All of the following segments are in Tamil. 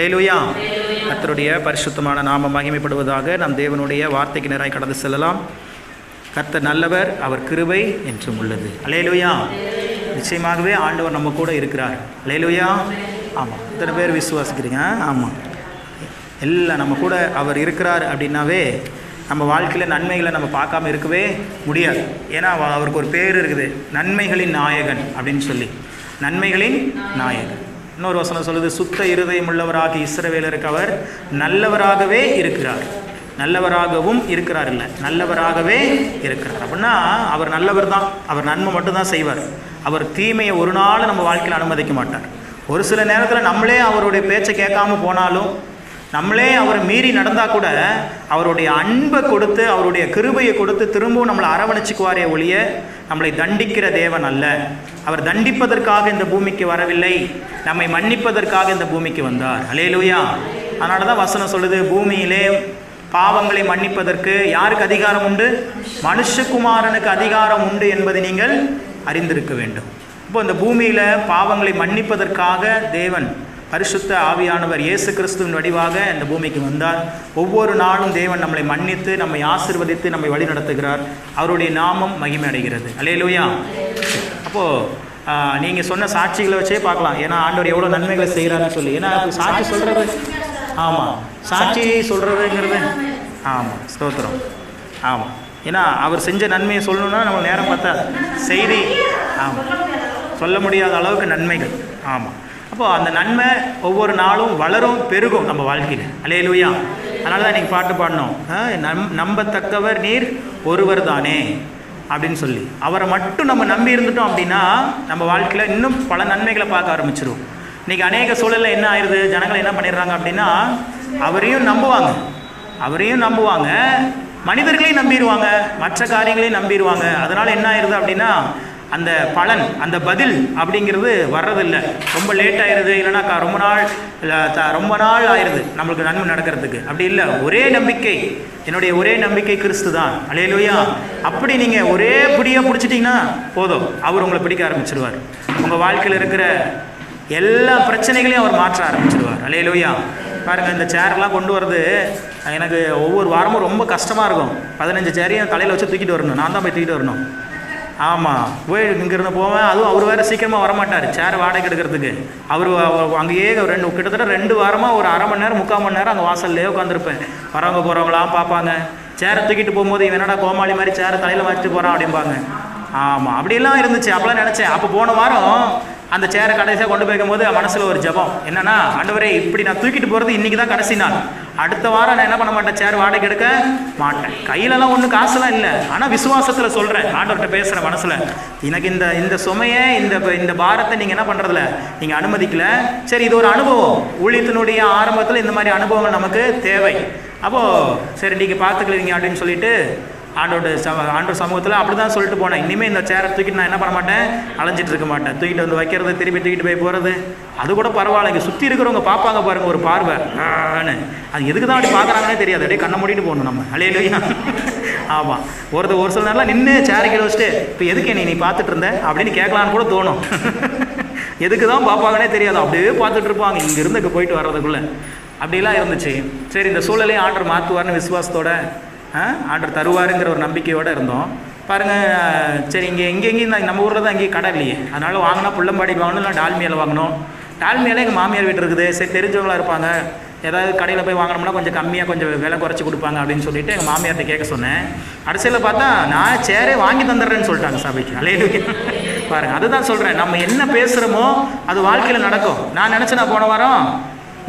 அல்லேலூயா. கர்த்தருடைய பரிசுத்தமான நாமம் மகிமைப்படுவதாக. நாம் தேவனுடைய வார்த்தைக்கு நேராக கடந்து செல்லலாம். கர்த்தர் நல்லவர், அவர் கிருபை என்றும் உள்ளது. அல்லேலூயா. நிச்சயமாகவே ஆண்டவர் நம்ம கூட இருக்கிறார். அல்லேலூயா. ஆமாம், இத்தனை பேர் விசுவாசிக்கிறீங்க. ஆமாம், எல்லாம் நம்ம கூட அவர் இருக்கிறார் அப்படின்னாவே நம்ம வாழ்க்கையில் நன்மைகளை நம்ம பார்க்காம இருக்கவே முடியாது. ஏன்னா அவருக்கு ஒரு பேர் இருக்குது, நன்மைகளின் நாயகன் அப்படின்னு சொல்லி. நன்மைகளின் நாயகன். இன்னொரு வசனம் சொல்லுது, சுத்த இருதயம் உள்ளவராக இஸ்ரவேலருக்கு அவர் நல்லவராகவே இருக்கிறார். நல்லவராகவும் இருக்கிறார், இல்லை நல்லவராகவே இருக்கிறார். அப்படின்னா அவர் நல்லவர் தான். அவர் நன்மை மட்டும்தான் செய்வார். அவர் தீமையை ஒரு நாள் நம்ம வாழ்க்கையில் அனுமதிக்க மாட்டார். ஒரு சில நேரத்தில் நம்மளே அவருடைய பேச்சை கேட்காம போனாலும், நம்மளே அவரை மீறி நடந்தால் கூட அவருடைய அன்பை கொடுத்து, அவருடைய கிருபையை கொடுத்து திரும்பவும் நம்மளை அரவணைச்சிக்குவாரே ஒழிய நம்மளை தண்டிக்கிற தேவன் அல்ல. அவர் தண்டிப்பதற்காக இந்த பூமிக்கு வரவில்லை, நம்மை மன்னிப்பதற்காக இந்த பூமிக்கு வந்தார். அல்லேலூயா. அதனால தான் வசனம் சொல்லுது, பூமியிலே பாவங்களை மன்னிப்பதற்கு யாருக்கு அதிகாரம் உண்டு? மனுஷகுமாரனுக்கு அதிகாரம் உண்டு என்பதை நீங்கள் அறிந்திருக்க வேண்டும். இப்போ இந்த பூமியில் பாவங்களை மன்னிப்பதற்காக தேவன் பரிசுத்த ஆவியானவர் இயேசு கிறிஸ்துவின் வடிவாக இந்த பூமிக்கு வந்தார். ஒவ்வொரு நாளும் தேவன் நம்மளை மன்னித்து, நம்மை ஆசீர்வதித்து, நம்மை வழி நடத்துகிறார். அவருடைய நாமம் மகிமை அடைகிறது. அல்லேலூயா. அப்போது நீங்கள் சொன்ன சாட்சிகளை வச்சே பார்க்கலாம், ஏன்னா ஆண்டவர் எவ்வளோ நன்மைகளை செய்கிறாருன்னு சொல்லி. ஏன்னா சாட்சி சொல்கிறது, ஆமாம், சாட்சி சொல்கிறதுங்கிறது, ஆமாம், ஸ்தோத்திரம். ஆமாம், ஏன்னா அவர் செஞ்ச நன்மையை சொல்லணுன்னா நம்ம நேரம் பார்த்தா செய்தி, ஆமாம், சொல்ல முடியாத அளவுக்கு நன்மைகள். ஆமாம். அப்போது அந்த நன்மை ஒவ்வொரு நாளும் வளரும், பெருகும் நம்ம வாழ்க்கையில். அல்லேலூயா. அதனால தான் நீங்கள் பாட்டு பாடணும், நம்பத்தக்கவர் நீர் ஒருவர் தானே அப்படின்னு சொல்லி. அவரை மட்டும் நம்ம நம்பி இருந்துட்டோம் அப்படின்னா நம்ம வாழ்க்கையில் இன்னும் பல நன்மைகளை பார்க்க ஆரம்பிச்சிடும். இன்றைக்கி அநேக சூழலில் என்ன ஆயிடுது, ஜனங்கள் என்ன பண்ணிடுறாங்க அப்படின்னா அவரையும் நம்புவாங்க, மனிதர்களையும் நம்பிடுவாங்க, மற்ற காரியங்களையும் நம்பிடுவாங்க. அதனால் என்ன ஆயிடுது அப்படின்னா அந்த பலன், அந்த பதில் அப்படிங்கிறது வர்றதில்லை. ரொம்ப லேட் ஆயிடுது, இல்லைனா ரொம்ப நாள் ஆயிடுது நம்மளுக்கு நன்மை நடக்கிறதுக்கு. அப்படி இல்லை, ஒரே நம்பிக்கை, என்னுடைய ஒரே நம்பிக்கை கிறிஸ்து தான். அல்லேலூயா. அப்படி நீங்கள் ஒரே பிடியாக பிடிச்சிட்டிங்கன்னா போதும், அவர் உங்களை பிடிக்க ஆரம்பிச்சிடுவார். உங்கள் வாழ்க்கையில் இருக்கிற எல்லா பிரச்சனைகளையும் அவர் மாற்ற ஆரம்பிச்சிடுவார். அல்லேலூயா. பாருங்கள், இந்த சேரெல்லாம் கொண்டு வரது எனக்கு ஒவ்வொரு வாரமும் ரொம்ப கஷ்டமாக இருக்கும். 15 சேரையும் தலையில் வச்சு தூக்கிட்டு வரணும், நான் தான் போய் தூக்கிட்டு வரணும். ஆமாம், போய் இங்கேருந்து போவேன். அதுவும் அவர் வேறு சீக்கிரமாக வரமாட்டார் சேர் வாடகை எடுக்கிறதுக்கு. அவர் அங்கேயே கிட்டத்தட்ட 2 வாரமாக ஒரு 1/2 மணி நேரம் 3/4 மணி நேரம் அங்கே வாசல்லையே உட்காந்துருப்பேன். வரவங்க போகிறவங்களாம் பார்ப்பாங்க, சேரை தூக்கிட்டு போகும்போது இவனடா கோமாளி மாதிரி சேரை தலையில் வச்சுட்டு போகிறான் அப்படிம்பாங்க. ஆமாம், அப்படிலாம் இருந்துச்சு. அப்போலாம் நினச்சேன். அப்போ போன வாரம் அந்த சேரை கடைசியாக கொண்டு போய்க்கும்போது மனசில் ஒரு ஜபம் என்னன்னா, ஆண்டவரே இப்படி நான் தூக்கிட்டு போகிறது இன்றைக்கி தான் கடைசி நாள், அடுத்த வாரம் நான் என்ன பண்ண மாட்டேன், சேர் வாடகை எடுக்க மாட்டேன். கையிலலாம் ஒன்றும் காசுலாம் இல்லை, ஆனால் விசுவாசத்தில் சொல்கிறேன், ஆண்டவர்கிட்ட பேசுகிறேன் மனசில். எனக்கு இந்த சுமையை, இந்த பாரத்தை நீங்கள் என்ன பண்ணுறதில்ல, நீங்கள் அனுமதிக்கல. சரி, இது ஒரு அனுபவம். ஊழியத்தினுடைய ஆரம்பத்தில் இந்த மாதிரி அனுபவங்கள் நமக்கு தேவை. அப்போது சரி நீங்கள் பார்த்துக்கலீங்க அப்படின்னு சொல்லிட்டு ஆண்டவர் சமூகத்தில் அப்படி தான் சொல்லிட்டு போனேன். இனிமேல் இந்த சேரை தூக்கிட்டு நான் என்ன பண்ண மாட்டேன், அலைஞ்சிட்டு இருக்க மாட்டேன். தூக்கிட்டு வந்து வைக்கிறது, திருப்பி தூக்கிட்டு போய் போகிறது, அது கூட பரவாயில்ல. இங்கே சுற்றி இருக்கிறவங்க பார்ப்பாங்க பாருங்கள், ஒரு பார்வை. அது எதுக்கு தான் அப்படி பார்க்குறாங்கன்னே தெரியாது, அப்படியே கண்ணை மூடிட்டு போகணும் நம்ம. அல்லேலூயா. ஆமாம், ஒரு சில நேரம்லாம் நின்று சேரை கீழே வச்சுட்டு இப்போ எதுக்கு நீ பார்த்துட்டு இருந்த அப்படின்னு கேட்கலான்னு கூட தோணும். எதுக்கு தான் பார்ப்பாங்கன்னே தெரியாது, அப்படியே பார்த்துட்டு இருப்பாங்க இங்கேருந்து இங்கே போயிட்டு வர்றதுக்குள்ளே. அப்படிலாம் இருந்துச்சு. சரி, இந்த சூழலையும் ஆண்டவர் மாற்றுவார்னு விசுவாசத்தோட, ஆண்டவர் தருவாருங்கிற ஒரு நம்பிக்கையோடு இருந்தோம். பாருங்கள், சரி எங்கேயும் நம்ம ஊரில் தான் எங்கேயும் கடை இல்லையே, அதனால் வாங்கினா புள்ளம்பாடிக்கு வாங்கணும், இல்லை டால்மியாவில் வாங்கணும். டால்மியாவில் எங்கள் மாமியார் வீட்டு இருக்குது, சரி தெரிஞ்சவங்களாக இருப்பாங்க, ஏதாவது கடையில் போய் வாங்கினோம்னா கொஞ்சம் கம்மியாக கொஞ்சம் விலை குறைச்சி கொடுப்பாங்க அப்படின்னு சொல்லிட்டு எங்கள் மாமியார்கிட்ட கேட்க சொன்னேன். கடைசியில் பார்த்தா நான் சேரே வாங்கி தந்துடுறேன்னு சொல்லிட்டாங்க சபைக்கு. அல்லேலூயா. பாருங்கள், அதுதான் சொல்கிறேன், நம்ம என்ன பேசுகிறோமோ அது வாழ்க்கையில் நடக்கும். நான் நினச்சேன், நான் போன வாரம்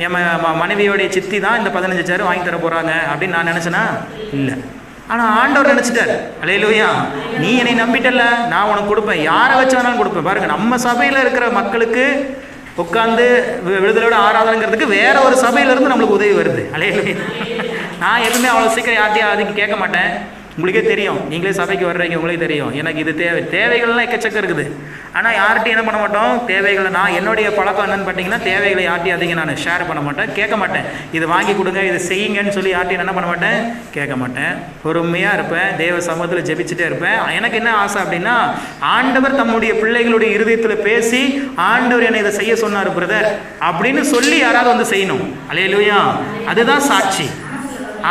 நம்ம மனைவியோடைய சித்தி தான் இந்த 15 சேர் வாங்கி தர போகிறாங்க அப்படின்னு நான் நினச்சேன்னா இல்லை. ஆனால் ஆண்டவர் நினச்சிட்டார். அல்லேலூயா. நீ என்னை நம்பிட்டல, நான் உனக்கு கொடுப்பேன், யாரை வச்சு வேணாலும் கொடுப்பேன். பாருங்கள், நம்ம சபையில் இருக்கிற மக்களுக்கு உட்காந்து விடுதலையோட ஆராதனைங்கிறதுக்கு வேற ஒரு சபையிலேருந்து நம்மளுக்கு உதவி வருது. அல்லேலூயா. நான் எதுவுமே அவ்வளோ சீக்கிரம் யார்ட்டையும் அதுக்கு கேட்க மாட்டேன். உங்களுக்கே தெரியும், நீங்களே சபைக்கு வர்றீங்க, உங்களுக்கே தெரியும் எனக்கு இது தேவைகள்லாம் எக்கச்சக்கம் இருக்குது. ஆனால் யார்கிட்டையும் என்ன பண்ண மாட்டோம், தேவைகளை நான் என்னுடைய பழக்கம் என்னன்னு பார்த்தீங்கன்னா, தேவைகளை யார்ட்டையும் அதிகம் நான் ஷேர் பண்ண மாட்டேன், கேட்க மாட்டேன். இது வாங்கி கொடுங்க, இது செய்யுங்கன்னு சொல்லி யார்ட்டையும் என்ன பண்ண மாட்டேன், கேட்க மாட்டேன். பொறுமையாக இருப்பேன், தேவ சமூகத்தில் ஜெபிச்சுட்டே இருப்பேன். எனக்கு என்ன ஆசை அப்படின்னா, ஆண்டவர் தம்முடைய பிள்ளைகளுடைய இருதயத்தில் பேசி, ஆண்டவர் என்னை இதை செய்ய சொன்னார் பிரதர் அப்படின்னு சொல்லி யாராவது வந்து செய்யணும். அல்லேலூயா, அதுதான் சாட்சி.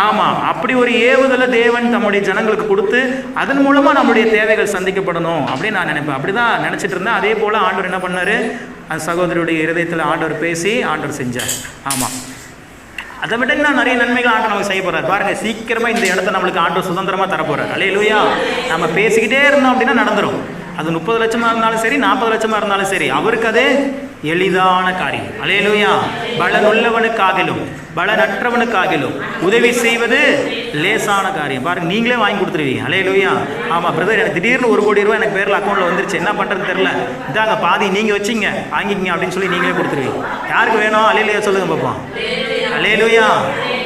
ஆமாம், அப்படி ஒரு ஏவுதலை தேவன் தம்முடைய ஜனங்களுக்கு கொடுத்து அதன் மூலமாக நம்முடைய தேவைகள் சந்திக்கப்படணும் அப்படின்னு நான் நினைப்பேன். அப்படி தான் நினச்சிட்டு இருந்தேன். அதே போல் ஆண்டவர் என்ன பண்ணார், அந்த சகோதரியுடைய இருதயத்தில் ஆண்டவர் பேசி ஆண்டவர் செஞ்சார். ஆமாம், அதை விட இன்னும் நிறைய நன்மைகள் ஆண்டவர் நமக்கு செய்ய போகிறார். பாருங்கள், சீக்கிரமாக இந்த இடத்த நம்மளுக்கு ஆண்டவர் சுதந்திரமாக தரப்போகிறார். அல்லேலூயா. நம்ம பேசிக்கிட்டே இருந்தோம் அப்படின்னா நடந்துடும். அது 30 லட்சமாக இருந்தாலும் சரி, 40 லட்சமாக இருந்தாலும் சரி, அவருக்கு அது எளிதான காரியம். அல்லேலூயா. பலனுள்ளவனுக்காகிலும் பலனற்றவனுக்காகிலும் உதவி செய்வது லேசான காரியம். பாருங்க, நீங்களே வாங்கி கொடுத்துருவீங்க. அல்லேலூயா. ஆமாம் பிரதர், எனக்கு திடீர்னு 1 கோடி ரூபாய் எனக்கு பேரில் அக்கௌண்ட்டில் வந்துருச்சு, என்ன பண்ணுறது தெரியல, இதாங்க பாதி நீங்கள் வச்சிங்க, வாங்கிக்கிங்க அப்படின்னு சொல்லி நீங்களே கொடுத்துருவீங்க. யாருக்கு வேணும்? அல்லேலூயா சொல்லுங்க பார்ப்போம். அல்லேலூயா.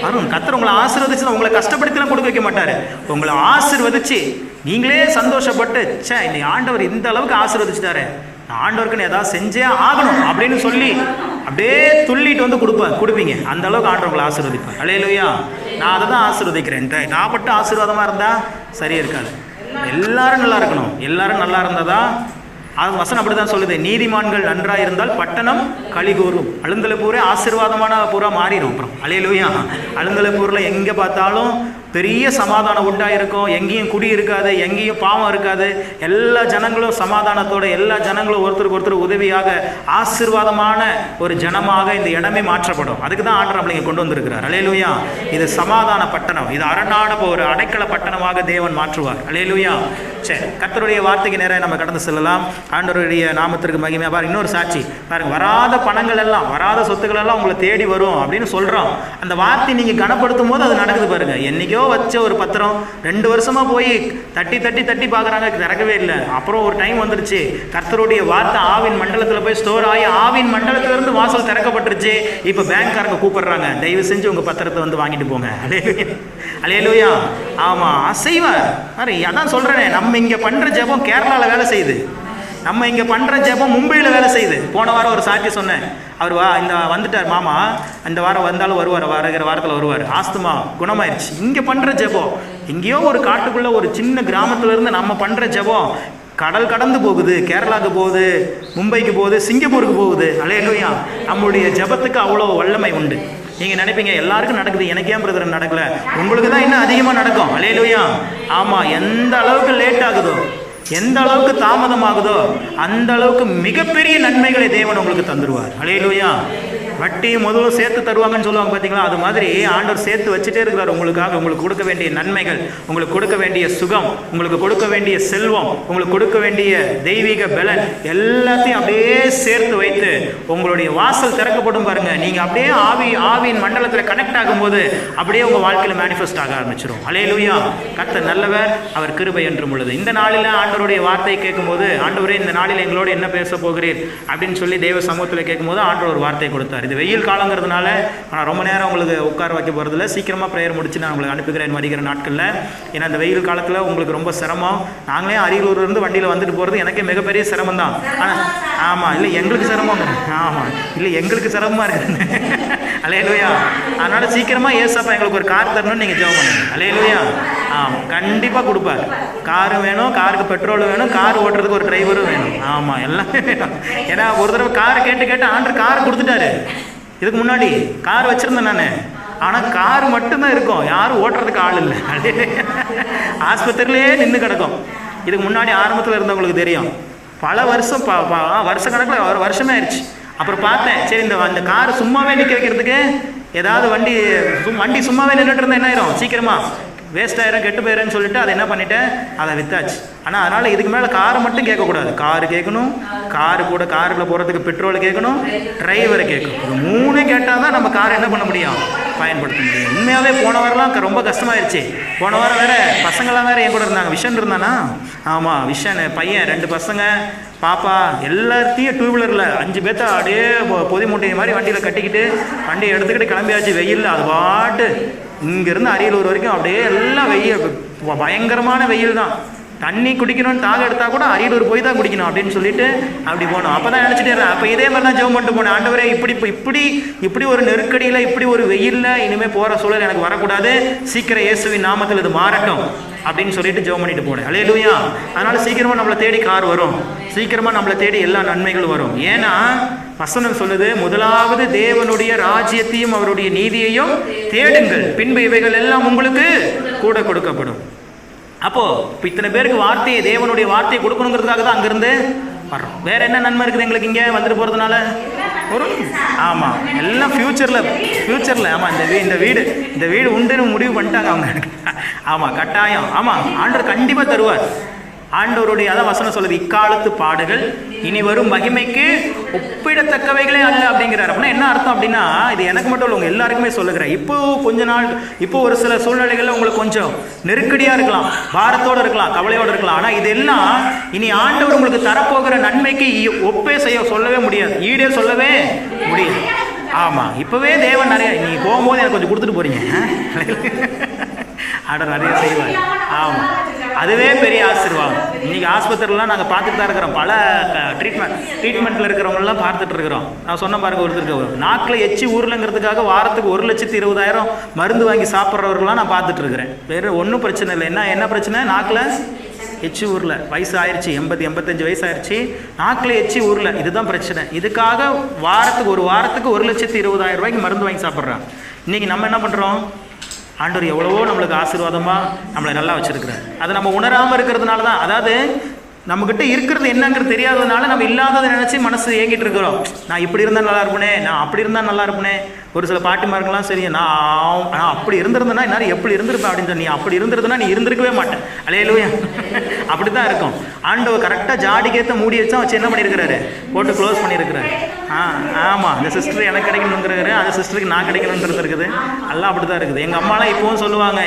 வரும் கர்த்தர் உங்களை ஆசீர்வதிச்சு, உங்களை கஷ்டப்படுத்திலாம் கொடுக்க வைக்க மாட்டார். உங்களை ஆசீர்வதிச்சு நீங்களே சந்தோஷப்பட்டு, சே இன்னைக்கு ஆண்டவர் இந்த அளவுக்கு ஆசீர்வதிச்சுட்டாரு, ஆண்டவருக்குன்னு ஏதாவது செஞ்சே ஆகணும் அப்படின்னு சொல்லி அப்படியே துள்ளிட்டு வந்து கொடுப்பீங்க. அந்த அளவுக்கு ஆண்டவர் உங்களை ஆசீர்வதிப்பேன். அல்லேலூயா. நான் அதை தான் ஆசீர்வதிக்கிறேன். நான் மட்டும் ஆசீர்வாதமாக இருந்தால் சரியாக இருக்காது. எல்லாரும் நல்லா இருக்கணும். எல்லாரும் நல்லா இருந்தால் தான் அது வசனம் அப்படி தான் சொல்லுது. நீதிமான்கள் நன்றாக இருந்தால் பட்டணம் கலிகூரும். அழுந்தலப்பூரே ஆசீர்வாதமான பூரா மாறிடும். அப்புறம் அல்லேலூயா. அழுந்தலப்பூரில் எங்கே பார்த்தாலும் பெரிய சமாதானம் உண்டாயிருக்கும். எங்கேயும் குடி இருக்காது, எங்கேயும் பாவம் இருக்காது. எல்லா ஜனங்களும் சமாதானத்தோட, எல்லா ஜனங்களும் ஒருத்தருக்கு ஒருத்தர் உதவியாக ஆசீர்வாதமான ஒரு ஜனமாக இந்த இடமே மாற்றப்படும். அதுக்கு தான் ஆண்டவர் நம்மளை கொண்டு வந்திருக்கிறார். அல்லேலூயா. இது சமாதான பட்டணம், இது அரணான ஒரு அடைக்கல பட்டணமாக தேவன் மாற்றுவார். அல்லேலூயா. சரி, கர்த்தருடைய வார்த்தைக்கு நேரம் நம்ம கடந்து செல்லலாம். ஆண்டவருடைய நாமத்திற்கு மகிமையா. பாருங்க, இன்னொரு சாட்சி பாருங்க. வராத பணங்கள் எல்லாம், வராத சொத்துக்கள் எல்லாம் உங்களை தேடி வரும் அப்படின்னு சொல்றோம். அந்த வார்த்தை நீங்க கனப்படுத்தும் போது அது நடக்குது. பாருங்க, என்னைக்கோ வச்ச ஒரு பத்திரம் 2 வருஷமா போய் தட்டி தட்டி தட்டி பார்க்குறாங்க, திறக்கவே இல்லை. அப்புறம் ஒரு டைம் வந்துருச்சு, கர்த்தருடைய வார்த்தை ஆவின் மண்டலத்தில் போய் ஸ்டோர் ஆகி ஆவின் மண்டலத்திலிருந்து வாசல் திறக்கப்பட்டுருச்சு. இப்போ பேங்க்காரங்க கூப்பிடுறாங்க, தயவு செஞ்சு உங்கள் பத்திரத்தை வந்து வாங்கிட்டு போங்க. அல்லேலூயா. ஆமாம், அசைவார். அதான் சொல்கிறேனே, நம்ம இங்கே பண்ணுற ஜெபம் கேரளாவில் வேலை செய்யுது, நம்ம இங்கே பண்ணுற ஜெபம் மும்பையில் வேலை செய்யுது. போன வாரம் ஒரு சாட்சி சொன்னேன், அவர் இந்த வந்துட்டார் மாமா, இந்த வாரம் வந்தாலும் வருவார், வருகிற வாரத்தில் வருவார், ஆஸ்துமா குணமாயிருச்சு. இங்கே பண்ணுற ஜெபம் எங்கேயோ ஒரு காட்டுக்குள்ளே ஒரு சின்ன கிராமத்துலேருந்து நம்ம பண்ணுற ஜெபம் கடல் கடந்து போகுது, கேரளாவுக்கு போகுது, மும்பைக்கு போகுது, சிங்கப்பூருக்கு போகுது. அல்லேலூயா. நம்முடைய ஜெபத்துக்கு அவ்வளோ வல்லமை உண்டு. நீங்கள் நினைப்பீங்க எல்லாருக்கும் நடக்குது, எனக்கு ஏன் பிரதர் நடக்கல, உங்களுக்கு தான் இன்னும் அதிகமாக நடக்கும். அல்லேலூயா. ஆமாம், எந்த அளவுக்கு லேட் ஆகுதோ, எந்த அளவுக்கு தாமதமாகுதோ அந்த அளவுக்கு மிகப்பெரிய நன்மைகளை தேவன் உங்களுக்கு தந்துடுவார். அல்லேலூயா. வட்டி முதல்ல சேர்த்து தருவாங்கன்னு சொல்லுவாங்க பார்த்தீங்களா, அது மாதிரி ஆண்டவர் சேர்த்து வச்சுட்டே இருக்கிறார் உங்களுக்காக. உங்களுக்கு கொடுக்க வேண்டிய நன்மைகள், உங்களுக்கு கொடுக்க வேண்டிய சுகம், உங்களுக்கு கொடுக்க வேண்டிய செல்வம், உங்களுக்கு கொடுக்க வேண்டிய தெய்வீக பலன் எல்லாத்தையும் அப்படியே சேர்த்து வைத்து உங்களுடைய வாசல் திறக்கப்படும். பாருங்க, நீங்கள் அப்படியே ஆவியின் மண்டலத்தில் கனெக்ட் ஆகும்போது அப்படியே உங்கள் வாழ்க்கையில் மேனிஃபெஸ்ட் ஆக ஆரம்பிச்சிடும். அல்லேலூயா. கர்த்தர் நல்லவர், அவர் கிருபை என்றும் உள்ளது. இந்த நாளில் ஆண்டவருடைய வார்த்தையை கேட்கும்போது, ஆண்டவரே இந்த நாளில் எங்களோடு என்ன பேச போகிறீர் அப்படின்னு சொல்லி தேவ சமூகத்தில் கேட்கும்போது ஆண்டவர் ஒரு வார்த்தை கொடுத்தார். இது வெயில் காலங்கிறதுனால நான் ரொம்ப நேரம் உங்களுக்கு உட்கார வைக்க போகிறதில்ல, சீக்கிரமாக ப்ரேயர் முடிச்சு நான் உங்களுக்கு அனுப்புகிறேன் வருகிற நாட்களில். ஏன்னா இந்த வெயில் காலத்தில் உங்களுக்கு ரொம்ப சிரமம். நாங்களே அரியலூர்லேருந்து வண்டியில் வந்துட்டு போகிறது எனக்கே மிகப்பெரிய சிரமம் தான். ஆனால் ஆமாம், இல்லை எங்களுக்கு சிரமம், ஆமாம் இல்லை எங்களுக்கு சிரமமாக இருக்குது. அல்லேலூயா. அதனால் சீக்கிரமாக ஏசப்பா எங்களுக்கு ஒரு கார் தரணும்னு நீங்கள் ஜெபம் பண்ணுங்க. அல்லேலூயா. ஆமாம், கண்டிப்பாக கொடுப்பார். காரு வேணும், காருக்கு பெட்ரோல் வேணும், கார் ஓட்டுறதுக்கு ஒரு டிரைவரும் வேணும். ஆமாம், எல்லாமே வேணும். ஏன்னா ஒரு தடவை காரை கேட்டு ஆண்டர் காரை கொடுத்துட்டாரு. இதுக்கு முன்னாடி கார் வச்சுருந்தேன் நான், ஆனால் கார் மட்டும்தான் இருக்கும், யாரும் ஓட்டுறதுக்கு ஆள் இல்லை. ஆஸ்பத்திரியிலே நின்று கிடக்கும். இதுக்கு முன்னாடி ஆரம்பத்தில் இருந்தவங்களுக்கு தெரியும், பல வருஷம் வருஷ கணக்கில் ஒரு வருஷமே ஆயிடுச்சு. அப்புறம் பார்த்தேன், சரி இந்த கார் சும்மாவே நிற்க வைக்கிறதுக்கு ஏதாவது வண்டி சும்மாவே நின்றுட்டு இருந்தால் என்ன ஆயிரும், சீக்கிரமாக வேஸ்ட் ஆயிரும், கெட்டு போயிடும்னு சொல்லிட்டு அதை என்ன பண்ணிட்டேன், அதை வித்தாச்சு. ஆனால் அதனால் இதுக்கு மேலே காரை மட்டும் கேட்கக்கூடாது, காரு கேட்கணும், காரு கூட காரில் போகிறதுக்கு பெட்ரோல் கேட்கணும், டிரைவரை கேட்கணும். இது 3 கேட்டால் தான் நம்ம காரை என்ன பண்ண முடியும், பயன்படுத்த முடியும். உண்மையாகவே போன வாரம்லாம் ரொம்ப கஷ்டமாயிருச்சு. போன வாரம் வேறு பசங்களாம் வேறு என் கூட இருந்தாங்க. விஷன் இருந்தானா, ஆமாம் விஷன் பையன், 2 பசங்க, பாப்பா, எல்லாத்தையும் 2 வீலரில் 5 பேர்த்த அப்படியே பொதி மூட்டை மாதிரி வண்டியில் கட்டிக்கிட்டு வண்டியை எடுத்துக்கிட்டு கிளம்பியாச்சு. வெயிலில் அது பாட்டு இங்கேருந்து அரியலூர் வரைக்கும் அப்படியே எல்லாம் வெயில், பயங்கரமான வெயில் தான். தண்ணி குடிக்கணும்னு தாக எடுத்தால் கூட அரியலூர் போய் தான் குடிக்கணும் அப்படின்னு சொல்லிட்டு அப்படி போனோம். அப்போ தான் நினச்சிட்டே இருந்தேன். அப்போ இதே மாதிரி தான் ஜெபம் பண்ணிட்டு போனேன். ஆண்டவரே, இப்படி ஒரு நெருக்கடியில், இப்படி ஒரு வெயிலில் இனிமேல் போகிற சூழல் எனக்கு வரக்கூடாது, சீக்கிரம் இயேசுவின் நாமத்தில் இது மாறட்டும் அப்படின்னு சொல்லிட்டு ஜெபம் பண்ணிட்டு போனேன். அல்லேலூயா. அதனால் சீக்கிரமாக நம்மளை தேடி கார் வரும், சீக்கிரமாக நம்மளை தேடி எல்லா நன்மைகளும் வரும். ஏன்னா வசனம் சொல்லுது, முதலாவது தேவனுடைய ராஜ்யத்தையும் அவருடைய நீதியையும் தேடுங்கள், பின்பு இவைகள் எல்லாம் உங்களுக்கு கூட கொடுக்கப்படும். அப்போ இப்போ இத்தனை பேருக்கு வார்த்தையை, தேவனுடைய வார்த்தையை கொடுக்கணுங்கிறதுக்காக தான் அங்கேருந்து வர்றோம். வேற என்ன நன்மை இருக்குது எங்களுக்கு இங்கே வந்துட்டு போகிறதுனால? ஒரு ஆமாம், எல்லாம் ஃப்யூச்சரில் ஆமாம், இந்த வீடு உண்டுன்னு முடிவு பண்ணிட்டாங்க அவங்க. ஆமாம், கட்டாயம். ஆமாம், ஆண்டவர் கண்டிப்பாக தருவார். ஆண்டவருடைய அதான் வசனம் சொல்லுது, இக்காலத்து பாடுகள் இனி வரும் மகிமைக்கு ஒப்பிடத்தக்கவைகளே அல்ல அப்படிங்கிறார். அப்படின்னா என்ன அர்த்தம் அப்படின்னா, இது எனக்கு மட்டும் இல்லை, உங்கள் எல்லாருக்குமே சொல்லுகிறேன். இப்போ ஒரு சில சூழ்நிலைகளில் உங்களுக்கு கொஞ்சம் நெருக்கடியாக இருக்கலாம், பாரத்தோடு இருக்கலாம், கவலையோடு இருக்கலாம். ஆனால் இதெல்லாம் இனி ஆண்டவர் உங்களுக்கு தரப்போகிற நன்மைக்கு சொல்லவே முடியாது, ஈடே சொல்லவே முடியாது. ஆமாம், இப்போவே தேவன் நிறைய, நீ போகும்போது எனக்கு கொஞ்சம் கொடுத்துட்டு போகிறீங்க, ஆண்டவர் நிறைய செய்வார். ஆமாம், அதுவே பெரிய ஆசீர்வாதம். இன்றைக்கி ஆஸ்பத்திரிலாம் நாங்கள் பார்த்துட்டு தான் இருக்கிறோம். பல ட்ரீட்மெண்ட்டில் இருக்கிறவங்களாம் பார்த்துட்டு இருக்கிறோம். நான் சொன்ன பாருங்க, ஒருத்தருக்கு நாக்கில் எச்சி ஊர்லங்கிறதுக்காக வாரத்துக்கு 1,20,000 மருந்து வாங்கி சாப்பிட்றவர்களாம் நான் பார்த்துட்டு இருக்கிறேன். வேறு ஒன்றும் பிரச்சனை இல்லை. என்ன பிரச்சனை? நாக்கில் எச்சி ஊரில், வயசு ஆயிடுச்சு, 80-85 வயசு ஆயிடுச்சு, நாக்கில் எச்சி ஊரில், இதுதான் பிரச்சனை. இதுக்காக ஒரு வாரத்துக்கு 1,20,000 ரூபாய்க்கு மருந்து வாங்கி சாப்பிட்றாங்க. இன்றைக்கி நம்ம என்ன பண்ணுறோம்? ஆண்டவர் எவ்வளவோ நம்மளுக்கு ஆசீர்வாதமாக நம்மளை நல்லா வச்சுருக்கிறார். அதை நம்ம உணராமல் இருக்கிறதுனால தான், அதாவது நம்மக்கிட்ட இருக்கிறது என்னங்கிறது தெரியாததுனால நம்ம இல்லாததை நினச்சி மனசு ஏங்கிட்டு இருக்கிறோம். நான் இப்படி இருந்தால் நல்லா இருப்பேனே, நான் அப்படி இருந்தால் நல்லா இருப்பேனே. ஒரு சில பாட்டிமார்கள்லாம் சரி, நான் அப்படி இருந்திருந்தேன்னா என்னாலும் எப்படி இருந்திருப்பேன் அப்படின்னு சொல்லி, நீ அப்படி இருந்திருந்தனா நீ இருந்திருக்கவே மாட்டேன். அல்லேலூயா. அப்படி தான் இருக்கும். ஆண்டவர் கரெக்டாக ஜாடிக்கேற்ற மூடி வச்சு என்ன பண்ணியிருக்கிறாரு? போட்டு க்ளோஸ் பண்ணியிருக்கிறாரு. ஆமாம், இந்த சிஸ்டர் எனக்கு கிடைக்கணுங்கிறாரு, அந்த சிஸ்டருக்கு நான் கிடைக்கணுன்றது இருக்குது. எல்லாம் அப்படி தான் இருக்குது. எங்கள் அம்மாலாம் இப்போவும் சொல்லுவாங்க,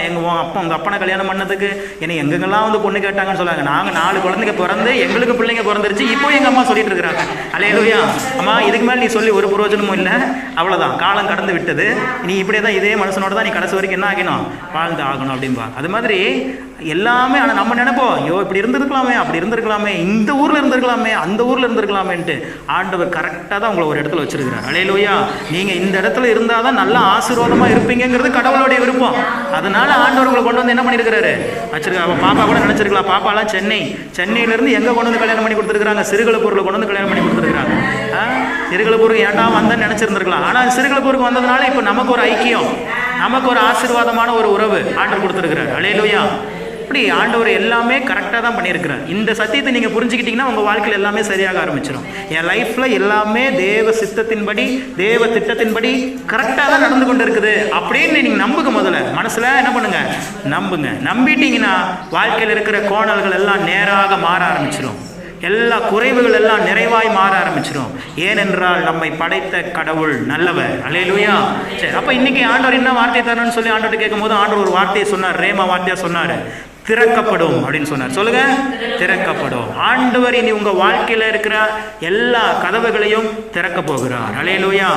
உங்கள் அப்பனை கல்யாணம் பண்ணதுக்கு என்னை எங்கெங்கெல்லாம் வந்து பொண்ணு கேட்டாங்கன்னு சொல்லுவாங்க. நாங்கள் 4 குழந்தைங்க பிறந்து எங்களுக்கு பிள்ளைங்க பிறந்துருச்சு, இப்போ எங்கள் அம்மா சொல்லிட்டு இருக்கிறாங்க. அல்லேலூயா. அம்மா, இதுக்கு மேலே நீ சொல்லி ஒரு பிரயோஜனமும் இல்லை, அவ்வளோதான், காலம் கடந்து விட்டது, நீ இப்படியே தான் இதே மனுஷனோட தான் நீ கடைசி வரைக்கும் என்ன ஆகணும்? வாழ்ந்து ஆகணும் அப்படின்பா. அது மாதிரி எல்லாமே. ஆனால் நம்ம நினைப்போம், ஐயோ இப்படி இருந்திருக்கலாமே, அப்படி இருந்திருக்கலாமே, இந்த ஊரில் இருந்திருக்கலாமே, அந்த ஊரில் இருந்திருக்கலாமேன்ட்டு. ஆண்டவர் கரெக்டாக தான் உங்களை ஒரு இடத்துல வச்சிருக்கிறார். அல்லேலூயா. நீங்கள் இந்த இடத்துல இருந்தால் தான் நல்ல ஆசீர்வாதமாக இருப்பீங்கிறது கடவுளுடைய விருப்பம். அதனால ஆண்டவர் உங்களை கொண்டு வந்து என்ன பண்ணியிருக்கிறாரு? வச்சிருக்காங்க. பாப்பா கூட நினச்சிருக்கலாம், பாப்பாலாம் சென்னையிலேருந்து எங்கே கொண்டு வந்து கல்யாணம் பண்ணி கொடுத்துருக்குறாங்க? சிறுகளப்பூரில் கொண்டு வந்து கல்யாணம் பண்ணி கொடுத்துருக்குறாங்க. சிறுகளப்பூருக்கு ஏன்டா வந்தேன்னு நினச்சிருந்துருக்கலாம். ஆனால் சிறுகளப்பூருக்கு வந்ததுனால இப்போ நமக்கு ஒரு ஐக்கியம், நமக்கு ஒரு ஆசீர்வாதமான ஒரு உறவு ஆண்டவர் கொடுத்துருக்கிறார். அல்லேலூயா. இப்படி ஆண்டவர் எல்லாமே கரெக்டாக தான் பண்ணியிருக்கிறார். இந்த சத்தியத்தை நீங்கள் புரிஞ்சுக்கிட்டிங்கன்னா உங்கள் வாழ்க்கையில் எல்லாமே சரியாக ஆரம்பிச்சிடும். என் லைஃப்பில் எல்லாமே தேவ சித்தத்தின்படி, தேவ திட்டத்தின்படி கரெக்டாக தான் நடந்து கொண்டு இருக்குது அப்படின்னு நீங்கள் நம்புங்க. முதல்ல மனசில் என்ன பண்ணுங்க? நம்புங்க. நம்பிட்டீங்கன்னா வாழ்க்கையில் இருக்கிற கோணல்கள் எல்லாம் நேராக மாற ஆரம்பிச்சிடும். எல்லா குறைவுகள் எல்லாம் நிறைவாய் மாற ஆரம்பிச்சிடும். ஏனென்றால் நம்மை படைத்த கடவுள் நல்லவர். அல்லேலூயா. சரி, அப்போ இன்னைக்கு ஆண்டவர் என்ன வார்த்தையை தரணும்னு சொல்லி ஆண்டவர் கேட்கும் போது ஆண்டவர் ஒரு வார்த்தையை சொன்னார், ரேமா வார்த்தையா சொன்னார், திறக்கப்படும் அப்படின்னு சொன்னார். சொல்லுங்க, திறக்கப்படும். ஆண்டவர் இனி உங்க வாழ்க்கையில இருக்கிற எல்லா கதவுகளையும் திறக்க போகிறார். அல்லேலூயா.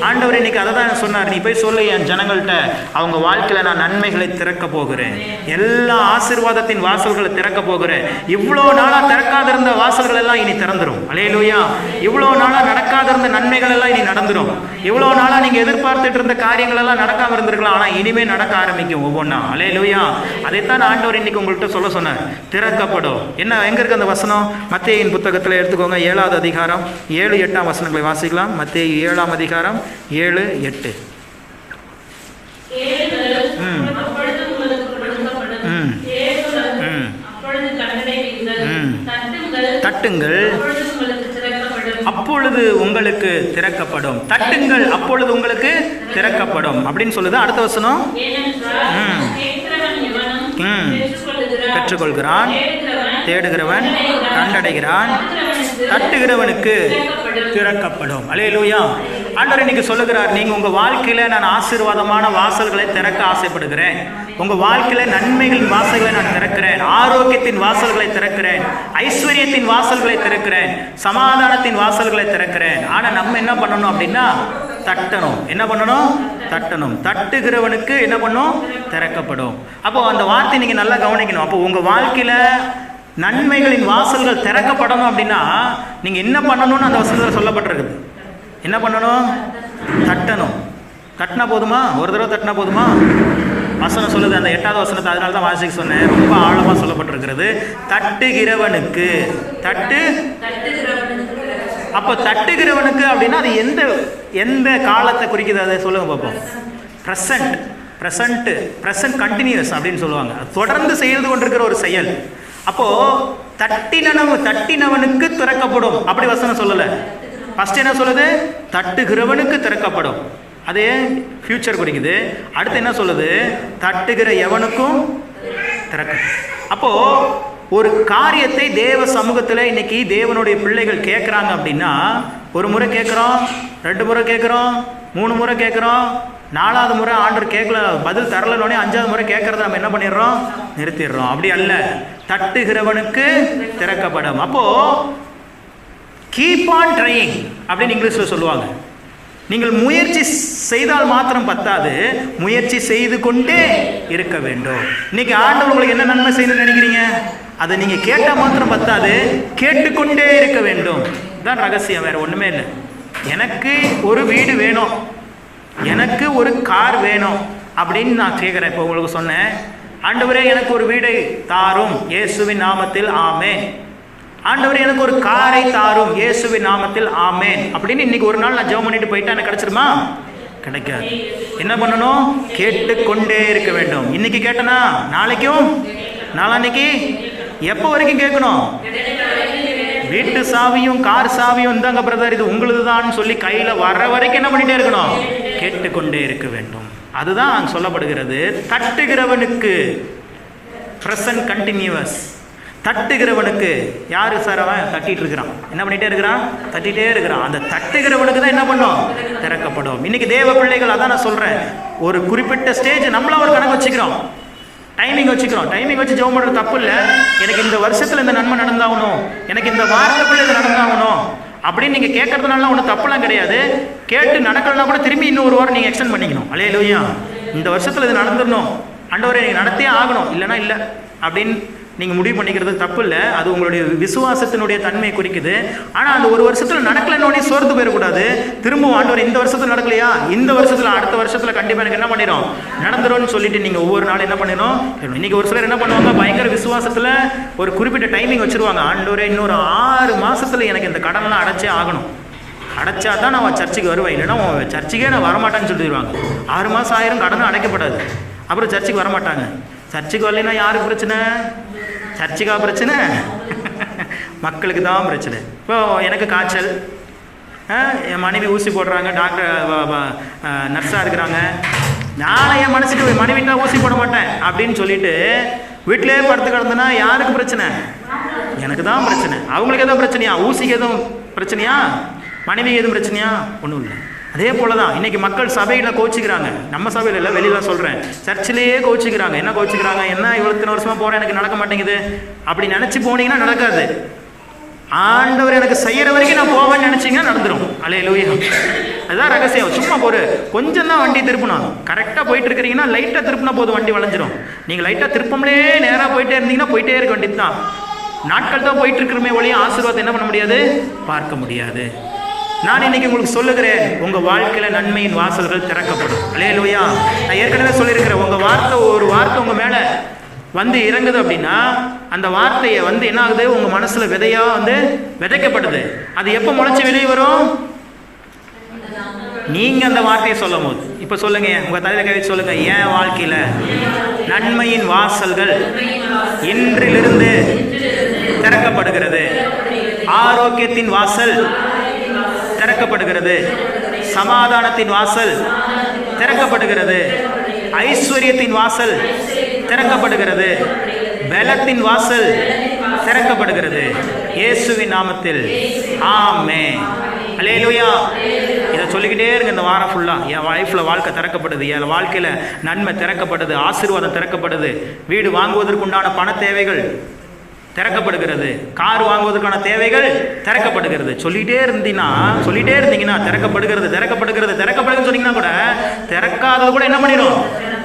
ஆண்டவர் இன்னைக்கு அதை தான் சொன்னார், நீ போய் சொல்லு என் ஜனங்கள்கிட்ட, அவங்க வாழ்க்கையில நான் நன்மைகளை திறக்க போகிறேன், எல்லா ஆசீர்வாதத்தின் வாசல்களை திறக்க போகிறேன். இவ்வளோ நாளா திறக்காத இருந்த வாசல்கள் எல்லாம் இனி திறந்துடும். அல்லேலூயா. இவ்வளோ நாளா நடக்காத இருந்த நன்மைகள் எல்லாம் இனி நடந்துடும். இவ்வளோ நாளா நீங்க எதிர்பார்த்துட்டு இருந்த காரியங்கள் எல்லாம் நடக்காம இருந்திருக்கலாம், ஆனா இனிமே நடக்க ஆரம்பிக்கும் ஒவ்வொன்றா. அல்லேலூயா. அதைத்தான் ஆண்டவர் இன்னைக்கு உங்கள்கிட்ட சொல்ல சொன்னார், திறக்கப்படும். என்ன எங்க இருக்கு அந்த வசனம்? மத்தேயின் புத்தகத்தில் எடுத்துக்கோங்க, 7வது அதிகாரம் 7-8 வசனங்களை வாசிக்கலாம். மத்தேயு 7ஆம் அதிகாரம் 7-8. தட்டுங்கள் அப்பொழுது உங்களுக்கு திறக்கப்படும். தட்டுங்கள் அப்பொழுது உங்களுக்கு திறக்கப்படும் அப்படின்னு சொல்லுது. அடுத்த வசனம், பெற்றுக்கொள்கிறான், தேடுகிறவன் கண்டடைகிறான், தட்டுகிறவனுக்கு திறக்கப்படும். அல்லேலூயா. ஆண்டவர் இன்னைக்கு சொல்லுகிறார், நீங்க உங்க வாழ்க்கையில நான் ஆசீர்வாதமான வாசல்களை திறக்க ஆசைப்படுகிறேன். உங்கள் வாழ்க்கையில் நன்மைகளின் வாசல்களை நான் திறக்கிறேன், ஆரோக்கியத்தின் வாசல்களை திறக்கிறேன், ஐஸ்வர்யத்தின் வாசல்களை திறக்கிறேன், சமாதானத்தின் வாசல்களை திறக்கிறேன். ஆனால் நம்ம என்ன பண்ணணும் அப்படின்னா தட்டணும். என்ன பண்ணணும்? தட்டணும். தட்டுகிறவனுக்கு என்ன பண்ணும்? திறக்கப்படும். அப்போது அந்த வார்த்தை நீங்கள் நல்லா கவனிக்கணும். அப்போ உங்கள் வாழ்க்கையில் நன்மைகளின் வாசல்கள் திறக்கப்படணும் அப்படின்னா நீங்கள் என்ன பண்ணணும்னு அந்த வசனத்தில் சொல்லப்பட்டிருக்குது. என்ன பண்ணணும்? தட்டணும். தட்டினா போதுமா? ஒரு தடவை தட்டினா போதுமா? வசனம் சொல்லுது, அந்த 8வது வசனத்தை, அதனால தான் வாசிக்க சொன்னேன், ரொம்ப ஆழமாக சொல்லப்பட்டிருக்கிறது. தட்டுகிறவனுக்கு. அப்போ தட்டுகிறவனுக்கு அப்படின்னா அது எந்த காலத்தை குறிக்குது? அதை சொல்லுங்க பார்ப்போம். ப்ரெசன்ட் கண்டினியூஸ் அப்படின்னு சொல்லுவாங்க. தொடர்ந்து செய்து கொண்டிருக்கிற ஒரு செயல். அப்போது தட்டினவனுக்கு திறக்கப்படும் அப்படி வசனம் சொல்லலை. ஃபர்ஸ்ட் என்ன சொல்லுது? தட்டுகிறவனுக்கு திறக்கப்படும். அதே ஃபியூச்சர் குறிக்குது. அடுத்து என்ன சொல்லுது? தட்டுகிற எவனுக்கும் திறக்கும். அப்போது ஒரு காரியத்தை தேவ சமூகத்தில் இன்னைக்கு தேவனுடைய பிள்ளைகள் கேட்குறாங்க அப்படின்னா, ஒரு முறை கேட்குறோம், 2 முறை கேட்குறோம், 3 முறை கேட்குறோம், 4வது முறை ஆண்டவர் கேட்கல, பதில் தரலனோடனே 5வது முறை கேட்குறத நம்ம என்ன பண்ணிடுறோம்? நிறுத்திடுறோம். அப்படி அல்ல, தட்டுகிறவனுக்கு திறக்கப்படும். அப்போது கீப் ஆன் ட்ரையிங் அப்படின்னு இங்கிலீஷில் சொல்லுவாங்க. நீங்கள் முயற்சி செய்தால் மாத்திரம் பத்தாது, முயற்சி செய்து கொண்டே இருக்க வேண்டும். இன்னைக்கு ஆண்டவர் உங்களுக்கு என்ன நன்மை செய்யணும்னு நினைக்கிறீங்க? அதை நீங்கள் கேட்டால் மாத்திரம் பத்தாது, கேட்டுக்கொண்டே இருக்க வேண்டும். இதுதான் ரகசியம், வேறு ஒன்றுமே இல்லை. எனக்கு ஒரு வீடு வேணும், எனக்கு ஒரு கார் வேணும் அப்படின்னு நான் கேட்குறேன். இப்போ உங்களுக்கு சொன்னேன், ஆண்டவரே எனக்கு ஒரு வீடை தாரும் இயேசுவின் நாமத்தில் ஆமென். ஆண்டவரே எனக்கு ஒரு காரை தாரும் இயேசுவின் நாமத்தில் ஆமென் அப்படின்னு இன்னைக்கு ஒரு நாள் நான் ஜெபம் பண்ணிட்டு போயிட்டா எனக்கு கிடைச்சிருமா? கிடைக்காது. என்ன பண்ணணும்? கேட்டுக்கொண்டே இருக்க வேண்டும். இன்னைக்கு கேட்டனா நாளைக்கும், நாளான்னைக்கு, எப்போ வரைக்கும் கேட்கணும்? வீட்டு சாவியும் கார் சாவியும் இந்தாங்க பிரதர் இது உங்களுது தான் சொல்லி கையில் வர வரைக்கும் என்ன பண்ணிட்டே இருக்கணும்? கேட்டுக்கொண்டே இருக்க வேண்டும். அதுதான் சொல்லப்படுகிறது. தட்டுகிறவனுக்கு ப்ரெசன்ட் கண்டினியூவஸ். தட்டுகிறவனுக்கு யாரு சார்? அவன் தட்டிட்டு இருக்கிறான். என்ன பண்ணிட்டே இருக்கிறான்? தட்டிகிட்டே இருக்கிறான். அந்த தட்டுகிறவனுக்கு தான் என்ன பண்ணும்? திறக்கப்படும். இன்னைக்கு தேவ பிள்ளைகள், அதான் நான் சொல்றேன், ஒரு குறிப்பிட்ட ஸ்டேஜ் நம்மளா ஒரு கணக்கு வச்சுக்கிறோம், டைமிங் வச்சுக்கிறோம். டைமிங் வச்சு ஜெபம் பண்ணுறது தப்பு இல்லை. எனக்கு இந்த வருஷத்தில் இந்த நன்மை நடந்தாகணும், எனக்கு இந்த வாரத்துக்குள்ள இது நடந்தாகணும் அப்படின்னு நீங்கள் கேட்கறதுனால ஒன்றும் தப்புலாம் கிடையாது. கேட்டு நடக்கலன்னா கூட திரும்பி இன்னும் ஒரு வாரம் நீங்கள் எக்ஸ்டெண்ட் பண்ணிக்கணும். அல்லேலூயா. இந்த வருஷத்தில் இது நடந்துடணும், ஆண்டவரே நீங்கள் நடத்தியே ஆகணும், இல்லைன்னா இல்லை அப்படின்னு நீங்கள் முடிவு பண்ணிக்கிறது தப்பு இல்லை. அது உங்களுடைய விசுவாசத்தினுடைய தன்மையை குறிக்குது. ஆனால் அந்த ஒரு வருஷத்தில் நடக்கலன்னோடனே சோர்ந்து போயிடக்கூடாது. திரும்பவும் ஆண்டவர் இந்த வருஷத்தில் நடக்கலையா, இந்த வருஷத்தில் அடுத்த வருஷத்தில் கண்டிப்பாக எனக்கு என்ன பண்ணிடும்? நடந்துரும்னு சொல்லிட்டு நீங்கள் ஒவ்வொரு நாள் என்ன பண்ணிடும்? இன்றைக்கி ஒரு சிலர் என்ன பண்ணுவாங்க? பயங்கர விசுவாசத்தில் ஒரு குறிப்பிட்ட டைமிங் வச்சுருவாங்க. ஆண்டவரே இன்னொரு 6 மாதத்தில் எனக்கு இந்த கடன்லாம் அடைச்சே ஆகணும், அடைச்சா தான் நான் சர்ச்சுக்கு வருவேன், இல்லைன்னா சர்ச்சுக்கே நான் வரமாட்டேன்னு சொல்லிடுவாங்க. 6 மாதம் ஆயிரம் கடனும் அடைக்கப்படாது. அப்புறம் சர்ச்சுக்கு வரமாட்டாங்க. சர்ச்சுக்கு வரலைன்னா யாருக்கு பிரச்சனை? சர்ச்சுக்கா பிரச்சனை? மக்களுக்கு தான் பிரச்சனை. இப்போ எனக்கு காய்ச்சல், என் மனைவி ஊசி போடுறாங்க, டாக்டர் நர்ஸாக இருக்கிறாங்க, நாளை என் மனசுக்கு மனைவிட்டா ஊசி போட மாட்டேன் அப்படின்னு சொல்லிட்டு வீட்டிலே படுத்து கிடந்தனா யாருக்கு பிரச்சனை? எனக்கு தான் பிரச்சனை. அவங்களுக்கு எதுவும் பிரச்சனையா? ஊசிக்கு எதுவும் பிரச்சனையா? மனைவிக்கு எதுவும் பிரச்சனையா? ஒன்றும் இல்லை. அதே போல தான் இன்றைக்கி மக்கள் சபையில் கோச்சிக்கிறாங்க. நம்ம சபையில் இல்லை, வெளியில் சொல்கிறேன், சர்ச்சிலேயே கோச்சிக்கிறாங்க. என்ன கோச்சிக்கிறாங்க? என்ன இவ்வளோ வருஷமாக போகிறேன், எனக்கு நடக்க மாட்டேங்குது அப்படி நினச்சி போனீங்கன்னா நடக்காது. ஆண்டவர் எனக்கு செய்கிற வரைக்கும் நான் போவேன்னு நினச்சிங்கன்னா நடந்துடும். அல்லேலூயா. அதுதான் ரகசியம். சும்மா கொஞ்சம் தான் வண்டி திருப்பணும். கரெக்டாக போயிட்டு இருக்கிறீங்கன்னா லைட்டாக திருப்பினா போதும், வண்டி வளைஞ்சிரும். நீங்கள் லைட்டாக திருப்பம்லே நேராக போயிட்டே இருந்தீங்கன்னா போயிட்டே இருக்க வேண்டியது தான். நாட்கள் தான் போயிட்டு இருக்கிறமே ஒழிய ஆசீர்வாதத்தை என்ன பண்ண முடியாது? பார்க்க முடியாது. நான் இன்னைக்கு உங்களுக்கு சொல்லுகிறேன், உங்கள் வாழ்க்கையில் நன்மையின் வாசல்கள் திறக்கப்படும். அல்லேலூயா. நான் ஏற்கனவே சொல்லியிருக்கிறேன், உங்கள் வார்த்தை ஒரு வார்த்தை உங்கள் மேலே வந்து இறங்குது அப்படின்னா அந்த வார்த்தையை வந்து என்ன ஆகுது? உங்கள் மனசில் விதையாக விதைக்கப்படுது. அது எப்போ முளைச்சி வெளியே வரும்? நீங்கள் அந்த வார்த்தையை சொல்லும் போது. இப்போ சொல்லுங்க, உங்கள் தலையில் கை சொல்லுங்க, என் வாழ்க்கையில் நன்மையின் வாசல்கள் இன்றிலிருந்து திறக்கப்படுகிறது. ஆரோக்கியத்தின் வாசல் திறக்கப்படுகிறது, சமாதானத்தின் வாசல் திறக்கப்படுகிறது, ஐஸ்வர்யத்தின் வாசல் திறக்கப்படுகிறது, பலத்தின் வாசல் திறக்கப்படுகிறது. இயேசுவின் நாமத்தில் ஆமென். அல்லேலூயா. இதை சொல்லிக்கிட்டே இருங்க இந்த வாரம் ஃபுல்லாக. என் லைஃப்பில் வாழ்க்கை திறக்கப்படுது, என் வாழ்க்கையில் நன்மை திறக்கப்படுது, ஆசீர்வாதம் திறக்கப்படுது, வீடு வாங்குவதற்குண்டான பண தேவைகள் திறக்கப்படுகிறது, கார் வாங்குவதற்கான தேவைகள் திறக்கப்படுகிறது. சொல்லிட்டே இருந்தீங்கன்னா திறக்கப்படுகிறது சொன்னீங்கன்னா கூட திறக்காதது கூட என்ன பண்ணிடும்?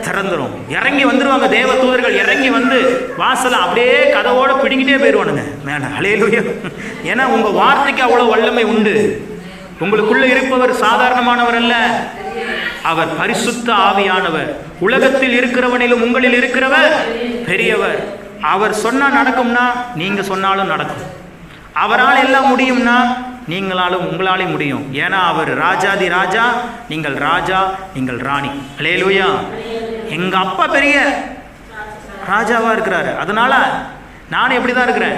திறந்துடும். இறங்கி வந்துருவாங்க தேவ தூதர்கள். இறங்கி வந்து வாசலை அப்படியே கதவோட பிடிங்கிட்டே போயிடுவானுங்க மேலே. அல்லேலூயா. ஏன்னா உங்க வார்த்தைக்கு அவ்வளவு வல்லமை உண்டு. உங்களுக்குள்ள இருப்பவர் சாதாரணமானவர் அல்ல, அவர் பரிசுத்த ஆவியானவர். உலகத்தில் இருக்கிறவனிலும் உங்களில் இருக்கிறவர் பெரியவர். அவர் சொன்னா நடக்கும்னா நீங்க சொன்னாலும் நடக்கும். அவரால் எல்லாம் முடியும்னா உங்களாலே முடியும். ஏன்னா அவர் ராஜாதி ராஜா, நீங்கள் ராஜா, நீங்கள் ராணி. அல்லேலூயா. எங்க அப்பா பெரிய ராஜாவா இருக்கிறாரு, அதனால நான் எப்படிதான் இருக்கிறேன்?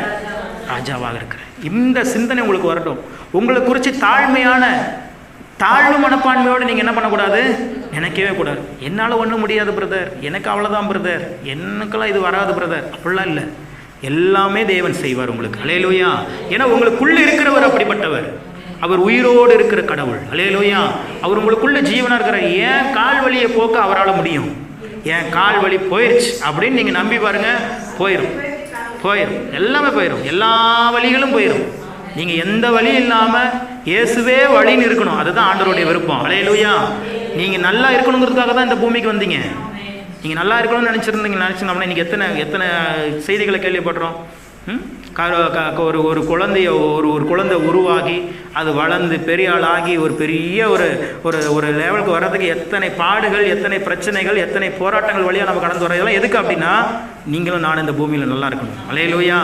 ராஜாவாக இருக்கிறேன். இந்த சிந்தனை உங்களுக்கு வரட்டும். உங்களை குறித்து தாழ்வு மனப்பான்மையோடு நீங்கள் என்ன பண்ணக்கூடாது? நினைக்கவே கூடாது. என்னால் ஒன்றும் முடியாது பிரதர், எனக்கு அவ்வளோதான் பிரதர், எனக்கெல்லாம் இது வராது பிரதர், அப்படிலாம் இல்லை. எல்லாமே தேவன் செய்வார் உங்களுக்கு. அல்லேலூயா. ஏன்னா உங்களுக்குள்ளே இருக்கிறவர் அப்படிப்பட்டவர். அவர் உயிரோடு இருக்கிற கடவுள். அல்லேலூயா. அவர் உங்களுக்குள்ள ஜீவனாக இருக்கிறார். ஏன் கால் வலியை போக்க அவரால் முடியும். என் கால் வலி போயிடுச்சு அப்படின்னு நீங்கள் நம்பி பாருங்க, போயிடும். எல்லாமே போயிடும். எல்லா வழிகளும் போயிடும். நீங்கள் எந்த வழி இல்லாமல் இயேசுவே வழின்னு இருக்கணும். அதுதான் ஆண்டவருடைய விருப்பம். அல்லேலூயா. நீங்கள் நல்லா இருக்கணுங்கிறதுக்காக தான் இந்த பூமிக்கு வந்தீங்க. நீங்கள் நல்லா இருக்கணும்னு நினச்சிருந்தோம்னா இன்றைக்கி எத்தனை செய்திகளை கேள்விப்படுறோம். ஒரு குழந்தை உருவாகி அது வளர்ந்து பெரிய ஆளாகி ஒரு பெரிய ஒரு லெவலுக்கு வர்றதுக்கு எத்தனை பாடுகள், எத்தனை பிரச்சனைகள், எத்தனை போராட்டங்கள் வழியாக நம்ம கடந்து வர. இதெல்லாம் எதுக்கு அப்படின்னா நீங்களும் நானும் இந்த பூமியில் நல்லா இருக்கணும். அல்லேலூயா.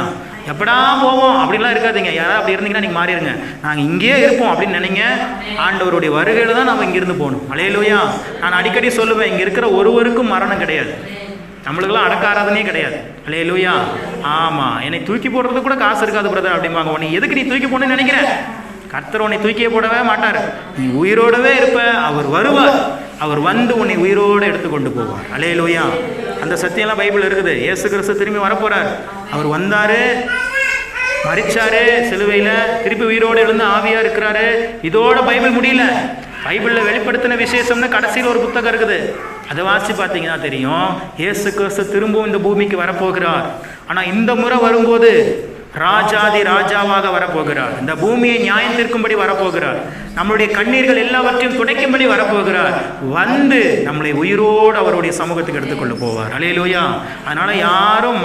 எப்படா போவோம் அப்படின்லாம் இருக்காதீங்க. யாராவது அப்படி இருந்தீங்கன்னா நீங்கள் மாறிடுங்க. நாங்கள் இங்கேயே இருப்போம் அப்படின்னு நினைங்க. ஆண்டவருடைய வருகையில் தான் நம்ம இங்கிருந்து போகணும். அல்லேலூயா. நான் அடிக்கடி சொல்லுவேன், இங்கே இருக்கிற ஒருவருக்கும் மரணம் கிடையாது. நம்மளுக்கெல்லாம் அடக்க ஆராதனையே கிடையாது. அல்லேலூயா. ஆமாம், என்னை தூக்கி போடுறது கூட காசு இருக்காது பிரதர் அப்படிம்பாங்க. உன்னை எதுக்கு நீ தூக்கி போடணும்னு நினைக்கிறேன்? கர்த்தர் உன்னை தூக்கியே போடவே மாட்டார். நீ உயிரோடவே இருப்ப. அவர் வருவார். அவர் வந்து உன்னை உயிரோடு எடுத்துக்கொண்டு போவார். அல்லேலூயா. அந்த சத்தியம்லாம் பைபிள் இருக்குது. இயேசு கிறிஸ்து திரும்பி வரப்போறார். அவர் வந்தாரு, மரிச்சாரு சிலுவையில், திருப்பி உயிரோடு எழுந்து ஆவியா இருக்கிறாரு. இதோட பைபிள் முடியல. பைபிளில் வெளிப்படுத்தின விசேஷம்னு கடைசியில் ஒரு புத்தகம் இருக்குது. அதை வாசி பார்த்தீங்கன்னா தெரியும். இயேசு கிறிஸ்து திரும்பவும் இந்த பூமிக்கு வரப்போகிறார். ஆனால் இந்த முறை வரும்போது ராஜாதி ராஜாவாக வரப்போகிறார். இந்த பூமியை நியாயம் தீர்க்கும்படி வரப்போகிறார். நம்மளுடைய கண்ணீர்கள் எல்லாவற்றையும் துடைக்கும்படி வரப்போகிறார். வந்து நம்மளை உயிரோடு அவருடைய சமூகத்துக்கு எடுத்துக்கொண்டு போவார். அல்லேலூயா. அதனால யாரும்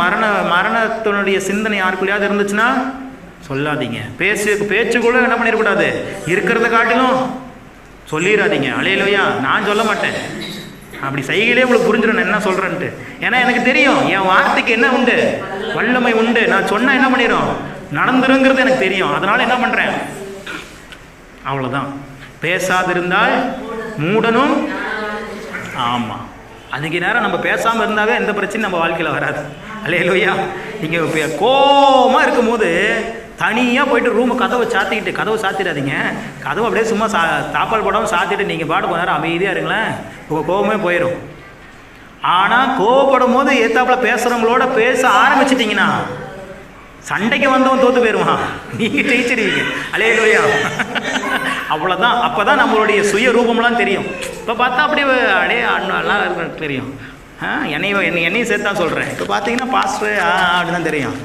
மரணத்தினுடைய சிந்தனை யாருக்குள்ளையாவது இருந்துச்சுன்னா சொல்லாதீங்க. பேச்சு கூட என்ன பண்ணிடக்கூடாது, இருக்கிறத காட்டிலும் சொல்லிடாதீங்க. அல்லேலூயா. நான் சொல்ல மாட்டேன். அப்படி செய்கையிலே உங்களுக்கு புரிஞ்சிடும் என்ன சொல்கிறேன்ட்டு. ஏன்னா எனக்கு தெரியும் என் வார்த்தைக்கு என்ன உண்டு, வல்லமை உண்டு. நான் சொன்னால் என்ன பண்ணிடும், நடந்துருங்கிறது எனக்கு தெரியும். அதனால் என்ன பண்ணுறேன், அவ்வளோதான். பேசாதிருந்தால் மூடனும். ஆமாம், அதுக்கு நேரம் நம்ம பேசாமல் இருந்தாவே எந்த பிரச்சனையும் நம்ம வாழ்க்கையில் வராது. அல்லேலூயா. நீங்கள் கோவமாக இருக்கும்போது தனியாக போயிட்டு ரூமு கதவை சாத்திடாதீங்க. கதவை அப்படியே சும்மா தாப்பால் போடாமல் சாத்திட்டு நீங்கள் பாட்டு கொஞ்ச நேரம் அமைதியாக இருங்களேன், உங்கள் கோபமே போயிடும். ஆனால் கோவப்படும் போது ஏத்தாப்பில் பேசுகிறவங்களோட பேச ஆரம்பிச்சிட்டிங்கன்னா சண்டைக்கு வந்தவன் தோற்று போயிடுவான், நீங்கள் ஜெயிச்சிடுவீங்க. அல்லேலூயா. அவ்வளோதான். அப்போ தான் நம்மளுடைய சுய ரூபம்லாம் தெரியும். இப்போ பார்த்தா அப்படியே நல்லா தெரியும். என்னையும் சேர்த்து தான் சொல்கிறேன். இப்போ பார்த்தீங்கன்னா பாஸ்டர் அப்படி தான் தெரியும்.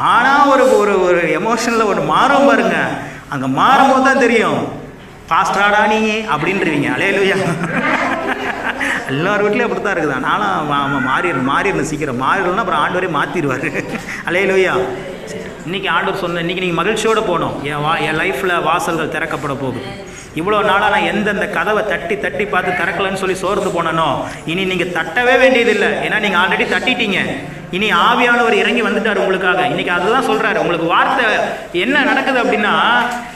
ஆனால் ஒரு எமோஷனில் ஒன்று மாறும் பாருங்க, அங்கே மாறும்போது தான் தெரியும் பாஸ்டராடா நீ அப்படின்றீங்க. அல்லேலூயா. எல்லார் வீட்லேயும் அப்படி தான் இருக்குதா. நானும் மாறிடணும் சீக்கிரம். மாறிடணும்னா அப்புறம் ஆண்டவரே மாற்றிடுவார். அல்லேலூயா. இன்றைக்கி ஆண்டவர் சொன்ன, இன்றைக்கி நீங்கள் மகிழ்ச்சியோடு போகணும். என் லைஃப்பில் வாசல்கள் திறக்கப்பட போகுது. இவ்வளோ நாளாக நான் எந்தெந்த கதவை தட்டி பார்த்து திறக்கலன்னு சொல்லி சோர்ந்து போனனோ, இனி நீங்கள் தட்டவே வேண்டியதில்லை. ஏன்னா நீங்கள் ஆல்ரெடி தட்டிட்டீங்க. இனி ஆவியானவர் இறங்கி வந்துட்டார் உங்களுக்காக. இன்றைக்கி அதுதான் சொல்கிறாரு. உங்களுக்கு வார்த்தை என்ன நடக்குது அப்படின்னா,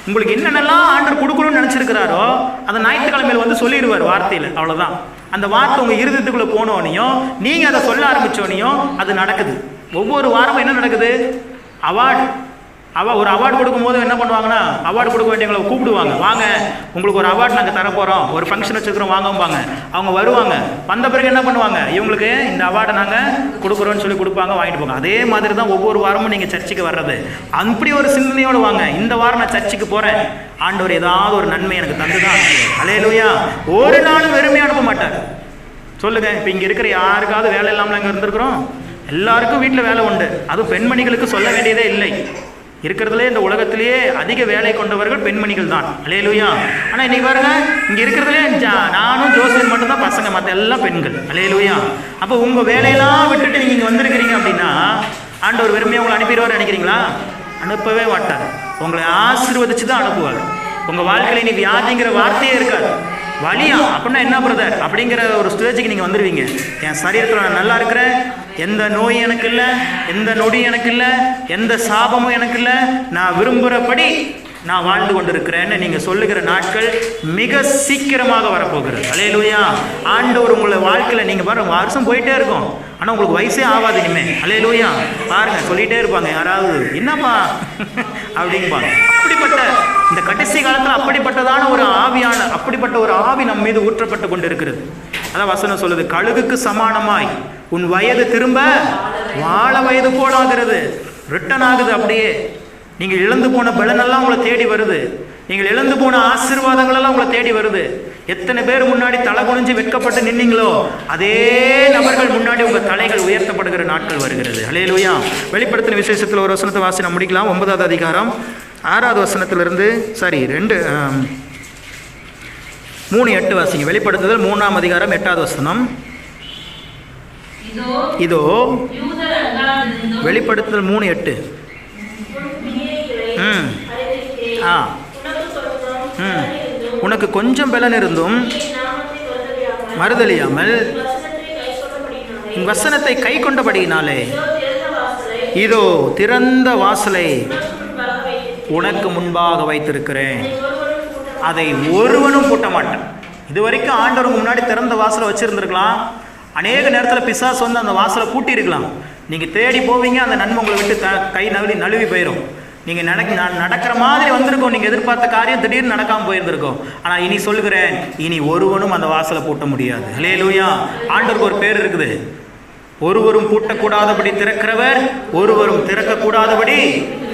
உங்களுக்கு என்னென்னலாம் ஆண்டவர் கொடுக்கணும்னு நினச்சிருக்கிறாரோ அதை ஞாயிற்றுக்கிழமையில் வந்து சொல்லிடுவார் வார்த்தையில். அவ்வளோதான். அந்த வார்த்தை உங்கள் இருதயத்துக்குள்ளே போனோனையும் நீங்கள் அதை சொல்ல ஆரம்பித்தோனையும் அது நடக்குது. ஒவ்வொரு வாரமும் என்ன நடக்குது, அவார்டு ஒரு அவார்டு கொடுக்கும்போது என்ன பண்ணுவாங்கன்னா, அவார்டு கொடுக்க வேண்டியவங்களை கூப்பிடுவாங்க, வாங்க உங்களுக்கு ஒரு அவார்டு நாங்கள் தரப்போகிறோம், ஒரு ஃபங்க்ஷன் வச்சுருக்கிறோம் வாங்கம்பாங்க. அவங்க வருவாங்க, வந்த பிறகு என்ன பண்ணுவாங்க, இவங்களுக்கு இந்த அவார்டை நாங்கள் கொடுக்குறோன்னு சொல்லி கொடுப்பாங்க, வாங்கிட்டு போங்க. அதே மாதிரி தான் ஒவ்வொரு வாரமும் நீங்கள் சர்ச்சுக்கு வர்றது. அப்படி ஒரு சிந்தனையோடு வாங்க. இந்த வாரம் நான் சர்ச்சுக்கு போகிறேன், ஆண்டவர் ஏதாவது ஒரு நன்மை எனக்கு தந்துதான். அல்லேலூயா. ஒரு நாளும் வெறுமையாக அனுப்ப மாட்டார். சொல்லுங்க, இப்போ இங்கே இருக்கிற யாருக்காவது வேலை இல்லாமல் அங்கே இருந்திருக்கிறோம்? எல்லாருக்கும் வீட்டில் வேலை உண்டு. அதுவும் பெண்மணிகளுக்கு சொல்ல வேண்டியதே இல்லை. இருக்கிறதுலே இந்த உலகத்திலேயே அதிக வேலை கொண்டவர்கள் பெண்மணிகள் தான். அல்லேலூயா. ஆனால் இன்னைக்கு பாருங்க, இங்கே இருக்கிறதுலே நானும் ஜோசியன் மட்டும்தான் பசங்க, மற்ற எல்லாம் பெண்கள். அல்லேலூயா. அப்போ உங்கள் வேலையெல்லாம் விட்டுட்டு நீங்கள் இங்கே வந்திருக்கிறீங்க அப்படின்னா ஆண்டவர் வெறுமையாக உங்களை அனுப்பிடுவார் நினைக்கிறீங்களா? அனுப்பவே மாட்டார். உங்களை ஆசீர்வதிச்சு தான் அனுப்புவார். உங்கள் வாழ்க்கையில் இனி வியாதிங்கிற வார்த்தையே இருக்காது. வலியா அப்படின்னா என்ன பிரதர் அப்படிங்கிற ஒரு ஸ்டேஜுக்கு நீங்கள் வந்துடுவீங்க. என் சரீரத்தில் நான் நல்லா இருக்கிறேன், எந்த நோய் எனக்கு இல்லை, எந்த நொடி எனக்கு இல்லை, எந்த சாபமும் எனக்கு இல்லை, நான் விரும்புகிறபடி நான் வாழ்ந்து கொண்டிருக்கிறேன்னு நீங்கள் சொல்லுகிற நாட்கள் மிக சீக்கிரமாக வரப்போகிறது. அல்லேலூயா. ஆண்டவர் உங்களை வாழ்க்கையில் நீங்கள் பாருங்கள், வருஷம் போயிட்டே இருக்கும், ஆனால் உங்களுக்கு வயசே ஆகாது இனிமே. அல்லேலூயா. பாருங்கள், சொல்லிகிட்டே இருப்பாங்க யாராவது, என்னப்பா அப்படிம்பாங்க. அப்படிப்பட்ட இந்த கடைசி காலத்தில் அப்படிப்பட்டதான ஒரு அப்படிப்பட்ட ஒரு ஆவி நம் மீது ஊற்றப்பட்டு கொண்டு இருக்கிறது. அதான் வசனம் சொல்லுது, கழுகுக்கு சமானமாய் உன் வயது திரும்ப வாழ வயது போல் ஆகிறது. ரிட்டர்ன் ஆகுது. அப்படியே நீங்கள் இழந்து போன பலனெல்லாம் உங்களை தேடி வருது. நீங்கள் இழந்து போன ஆசீர்வாதங்கள் எல்லாம் உங்களை தேடி வருது. எத்தனை பேர் முன்னாடி தலை குனிஞ்சு வெட்கப்பட்டு நின்னீங்களோ அதே நபர்கள் முன்னாடி உங்கள் தலைகள் உயர்த்தப்படுகிற நாட்கள் வருகிறது. அல்லேலூயா. வெளிப்படுத்தின விசேஷத்தில் ஒரு வசனத்தை வாசி நம்ம முடிக்கலாம். 9வது அதிகாரம் 6வது வசனத்திலிருந்து 3:8 வாசிங்க. வெளிப்படுத்துதல் 3ஆம் அதிகாரம் 8வது வசனம். இதோ வெளிப்படுத்துதல் 3:8. உனக்கு கொஞ்சம் பலன் இருந்தும் மறுதலியாமல் உன் வசனத்தை கை கொண்டபடியினாலே இதோ திறந்த வாசலை உனக்கு முன்பாக வைத்திருக்கிறேன், அதை ஒருவனும் பூட்ட மாட்டேன். இதுவரைக்கும் ஆண்டவருக்கு முன்னாடி திறந்த வாசலை வச்சிருந்துருக்கலாம். அநேக நேரத்தில் பிசாசு வந்து அந்த வாசலை பூட்டி இருக்கலாம். நீங்கள் தேடி போவீங்க, அந்த நன்மை உங்களை விட்டு கை நழுவி போயிடும். நீங்கள் நடக்கிற மாதிரி வந்திருக்கோம், நீங்கள் எதிர்பார்த்த காரியம் திடீர்னு நடக்காமல் போயிருந்திருக்கோம். ஆனால் இனி சொல்லுகிறேன், இனி ஒருவனும் அந்த வாசலை பூட்ட முடியாது. அல்லேலூயா. ஆண்டவருக்கு ஒரு பேர் இருக்குது, ஒருவரும் பூட்டக்கூடாதபடி திறக்கிறவர், ஒருவரும் திறக்கக்கூடாதபடி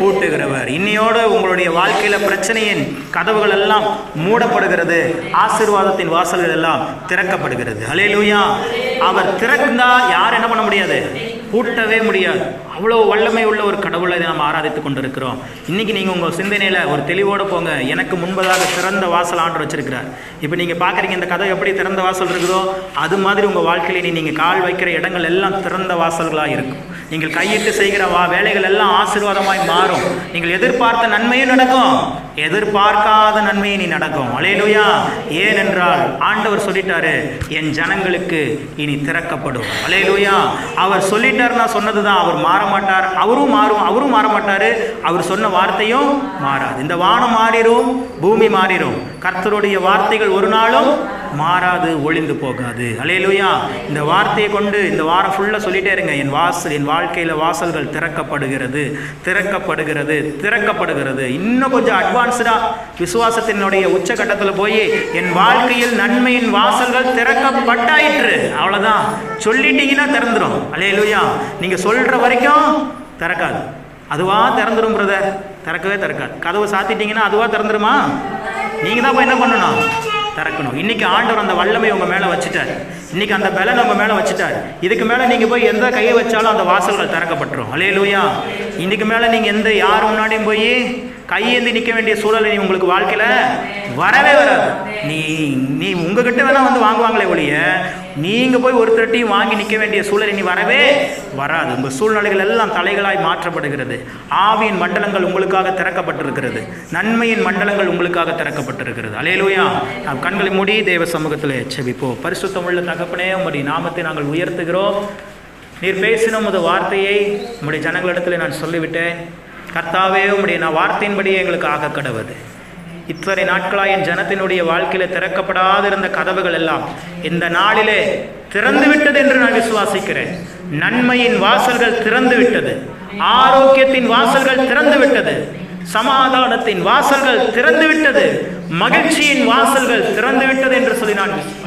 பூட்டுகிறவர். இன்னையோடு உங்களுடைய வாழ்க்கையில் பிரச்சனையின் கதவுகள் எல்லாம் மூடப்படுகிறது, ஆசீர்வாதத்தின் வாசல்கள் எல்லாம் திறக்கப்படுகிறது. அல்லேலூயா. அவர் திறந்தா யார் என்ன பண்ண முடியாது, பூட்டவே முடியாது. அவ்வளோ வல்லமை உள்ள ஒரு கடவுளை நாம் ஆராதித்து கொண்டிருக்கிறோம். இன்றைக்கி நீங்கள் உங்கள் சிந்தனையில் ஒரு தெளிவோடு போங்க. எனக்கு முன்பதாக திறந்த வாசல் ஆண்டவர் வச்சிருக்கிறார். இப்போ நீங்கள் பார்க்குறீங்க இந்த கதை எப்படி திறந்த வாசல் இருக்குதோ அது மாதிரி உங்கள் வாழ்க்கையில் நீங்கள் கால் வைக்கிற இடங்கள் எல்லாம் திறந்த வாசல்களாக இருக்கும். நீங்கள் கையிட்டு செய்கிற வேலைகள் எல்லாம் ஆசீர்வாதமாய் மாறும். நீங்கள் எதிர்பார்த்த நன்மையும் நடக்கும், எதிர்பார்க்காத நன்மையும் நீ நடக்கும். அல்லேலூயா. ஏனென்றால் ஆண்டவர் சொல்லிட்டாரு, என் ஜனங்களுக்கு இனி திறக்கப்படும். அல்லேலூயா. அவர் சொல்லிட்டார், நான் சொன்னதுதான். அவர் மாற மாட்டார், அவரும் மாற மாட்டாரு. அவர் சொன்ன வார்த்தையும் மாறாது. இந்த வானம் மாறிடும், பூமி மாறிடும், கர்த்தருடைய வார்த்தைகள் ஒரு நாளும் மாறாது, ஒளிந்து போகாது. அல்லேலூயா. இந்த வார்த்தையை கொண்டு இந்த வாரம் ஃபுல்லாக சொல்லிட்டே இருங்க, என் வாழ்க்கையில் வாசல்கள் திறக்கப்படுகிறது, திறக்கப்படுகிறது, திறக்கப்படுகிறது. இன்னும் கொஞ்சம் அட்வான்ஸ்டாக விசுவாசத்தினுடைய உச்சகட்டத்தில் போய் என் வாழ்க்கையில் நன்மையின் வாசல்கள் திறக்கப்பட்டாயிற்று, அவ்வளோதான் சொல்லிட்டீங்கன்னா திறந்துடும். அல்லேலூயா. நீங்கள் சொல்கிற வரைக்கும் திறக்காது, அதுவாக திறந்துடும் பிரதர். திறக்கவே திறக்காது. கதவை சாத்திட்டீங்கன்னா அதுவாக திறந்துருமா? நீங்கள் தான் போய் என்ன பண்ணணும், திறக்கணும். இன்றைக்கி ஆண்டவர் அந்த வல்லமை உங்கள் மேலே வச்சுட்டார், இன்றைக்கி அந்த பலன் உங்கள் மேலே வச்சுட்டார். இதுக்கு மேலே நீங்கள் போய் எந்த கையை வச்சாலும் அந்த வாசல்கள் திறக்கப்பட்டுரும். அல்லேலூயா. இதுக்கு மேலே நீங்கள் யார் முன்னாடியும் போய் கையேந்தி நிற்க வேண்டிய சூழலை உங்களுக்கு வாழ்க்கையில் வரவே வராது. நீ உங்ககிட்ட வேணால் வந்து வாங்குவாங்களே ஒழிய நீங்கள் போய் ஒருத்தர்ட்டையும் வாங்கி நிற்க வேண்டிய சூழல் இனி வரவே வராது. உங்கள் சூழ்நிலைகள் எல்லாம் தலைகளாய் மாற்றப்படுகிறது. ஆவியின் மண்டலங்கள் உங்களுக்காக திறக்கப்பட்டிருக்கிறது, நன்மையின் மண்டலங்கள் உங்களுக்காக திறக்கப்பட்டிருக்கிறது. அல்லேலூயா. நாம் கண்களை மூடி தேவ சமூகத்தில் செபிப்போம். பரிசுத்தமுள்ள தகப்பனே, உம்முடைய நாமத்தை நாங்கள் உயர்த்துகிறோம். நீர் பேசின உமது வார்த்தையை உம்முடைய ஜனங்களிடத்தில் நான் சொல்லிவிட்டேன். கர்த்தாவே, உம்முடைய வார்த்தையின்படியே எங்களுக்கு ஆக கடவுது. இத்தனை நாட்களாக என் ஜனத்தினுடைய வாழ்க்கையில் திறக்கப்படாதிருந்த கதவுகள் எல்லாம் இந்த நாளிலே திறந்து விட்டது என்று நான் விசுவாசிக்கிறேன். நன்மையின் வாசல்கள் திறந்து விட்டது, ஆரோக்கியத்தின் வாசல்கள் திறந்து விட்டது, சமாதானத்தின் வாசல்கள் திறந்து விட்டது, மகிழ்ச்சியின் வாசல்கள் திறந்து விட்டது என்று சொல்லி நான் விசுவாசிக்கிறேன்.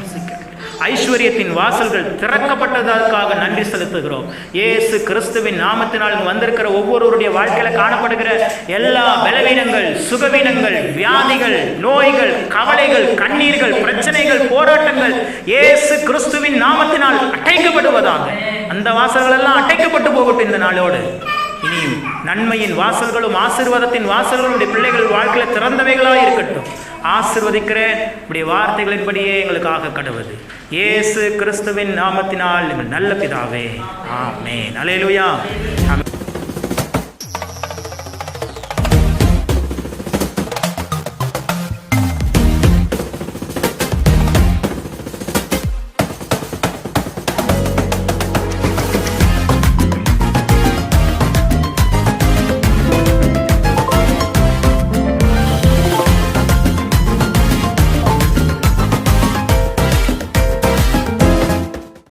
ஐஸ்வர்யத்தின் வாசல்கள் திறக்கப்பட்டதற்காக நன்றி செலுத்துகிறோம். இயேசு கிறிஸ்துவின் நாமத்தினால் வந்திருக்கிற ஒவ்வொருவருடைய வாழ்க்கையில காணப்படுகிற எல்லா பலவீனங்கள், சுகவீனங்கள், வியாதிகள், நோய்கள், கவலைகள், கண்ணீர்கள், பிரச்சனைகள், போராட்டங்கள் இயேசு கிறிஸ்துவின் நாமத்தினால் அடைக்கப்படுவதாக. அந்த வாசல்கள் எல்லாம் அடைக்கப்பட்டு போகட்டும் இந்த நாளோடு. இனி நன்மையின் வாசல்களும் ஆசீர்வாதத்தின் வாசல்களுடைய பிள்ளைகள் வாழ்க்கையில் திறந்தவைகளாக இருக்கட்டும். ஆசீர்வதிக்கிறேன். இப்படி வார்த்தைகளின்படியே எங்களுக்காக கடவுது இயேசு கிறிஸ்துவின் நாமத்தினால் எங்கள் நல்ல பிதாவே, ஆமென். அல்லேலூயா. ஆமென்.